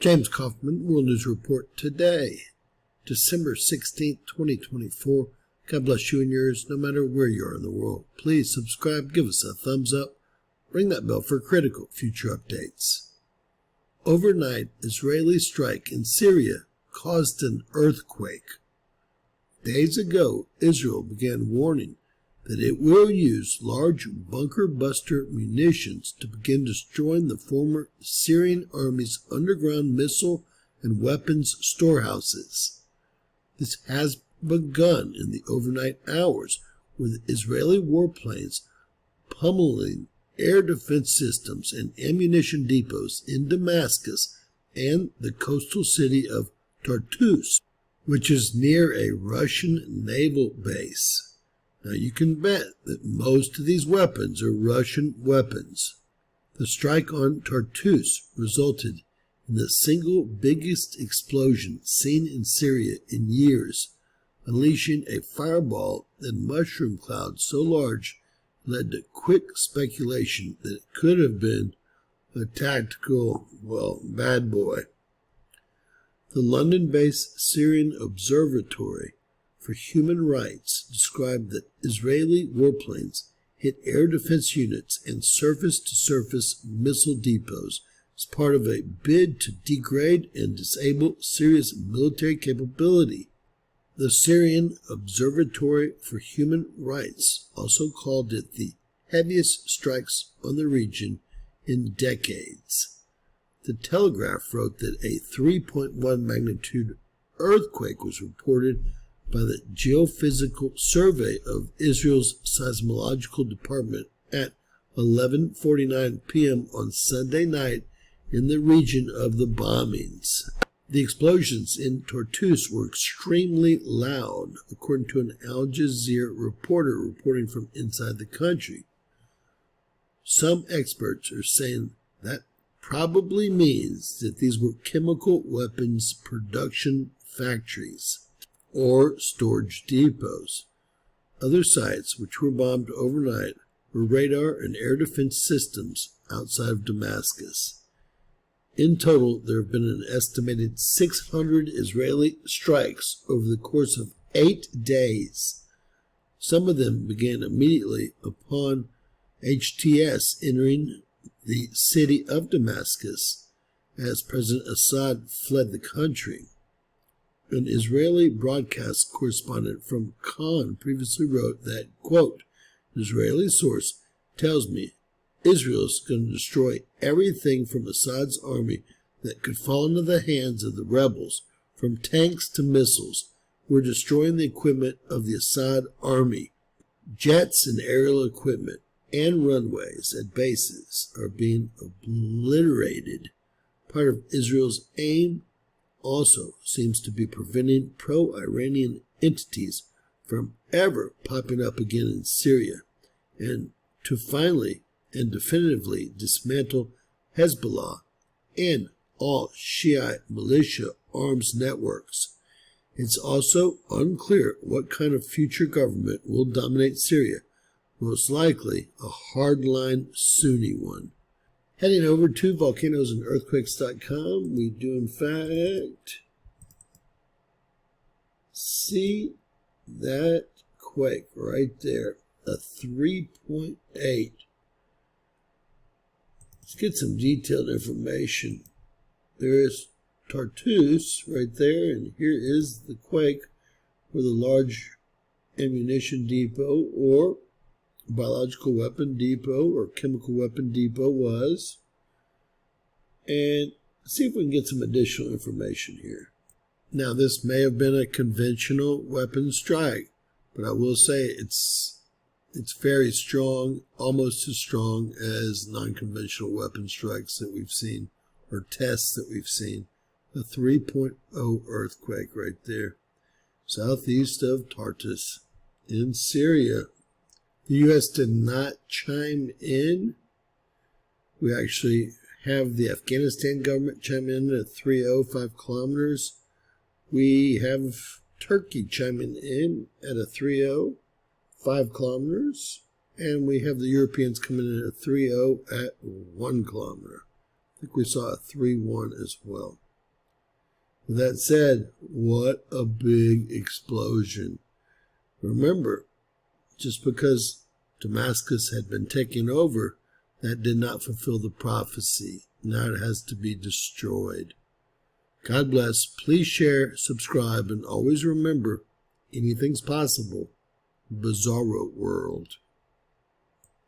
James Kaufman, World News Report today, December 16th, 2024. God bless you and yours, no matter where you are in the world. Please subscribe, give us a thumbs up, ring that bell for critical future updates. Overnight Israeli strike in Syria caused an earthquake. Days ago, Israel began warning that it will use large bunker-buster munitions to begin destroying the former Syrian army's underground missile and weapons storehouses. This has begun in the overnight hours, with Israeli warplanes pummeling air defense systems and ammunition depots in Damascus and the coastal city of Tartus, which is near a Russian naval base. Now you can bet that most of these weapons are Russian weapons. The strike on Tartus resulted in the single biggest explosion seen in Syria in years, unleashing a fireball and mushroom cloud so large led to quick speculation that it could have been a tactical, bad boy. The London-based Syrian Observatory for Human Rights described that Israeli warplanes hit air defense units and surface-to-surface missile depots as part of a bid to degrade and disable Syria's military capability. The Syrian Observatory for Human Rights also called it the heaviest strikes on the region in decades. The Telegraph wrote that a 3.1 magnitude earthquake was reported by the Geophysical Survey of Israel's Seismological Department at 11:49 p.m. on Sunday night in the region of the bombings. The explosions in Tartus were extremely loud, according to an Al Jazeera reporter reporting from inside the country. Some experts are saying that probably means that these were chemical weapons production factories or storage depots. Other sites which were bombed overnight were radar and air defense systems outside of Damascus. In total, there have been an estimated 600 Israeli strikes over the course of 8 days. Some of them began immediately upon HTS entering the city of Damascus as President Assad fled the country. An Israeli broadcast correspondent from Cannes previously wrote that, quote, an Israeli source tells me Israel is going to destroy everything from Assad's army that could fall into the hands of the rebels, from tanks to missiles. We're destroying the equipment of the Assad army. Jets and aerial equipment and runways at bases are being obliterated. Part of Israel's aim also seems to be preventing pro-Iranian entities from ever popping up again in Syria, and to finally and definitively dismantle Hezbollah and all Shiite militia arms networks. It's also unclear what kind of future government will dominate Syria, most likely a hardline Sunni one. Heading over to volcanoesandearthquakes.com, we do in fact see that quake right there, a 3.8. Let's get some detailed information. There is Tartus right there, and here is the quake where the large ammunition depot or biological weapon depot or chemical weapon depot was. And see if we can get some additional information here. Now, this may have been a conventional weapon strike, but I will say it's very strong, almost as strong as non-conventional weapon strikes that we've seen, or tests that we've seen. A 3.0 earthquake right there, southeast of Tartus in Syria. The U.S. did not chime in. We actually have the Afghanistan government chime in at 3.0, 5 kilometers. We have Turkey chiming in at a 3.0, 5 kilometers. And we have the Europeans coming in at 3.0 at 1 kilometer. I think we saw a 3.1 as well. With that said, what a big explosion. Remember, just because Damascus had been taken over, that did not fulfill the prophecy. Now it has to be destroyed. God bless. Please share, subscribe, and always remember, anything's possible. Bizarro world.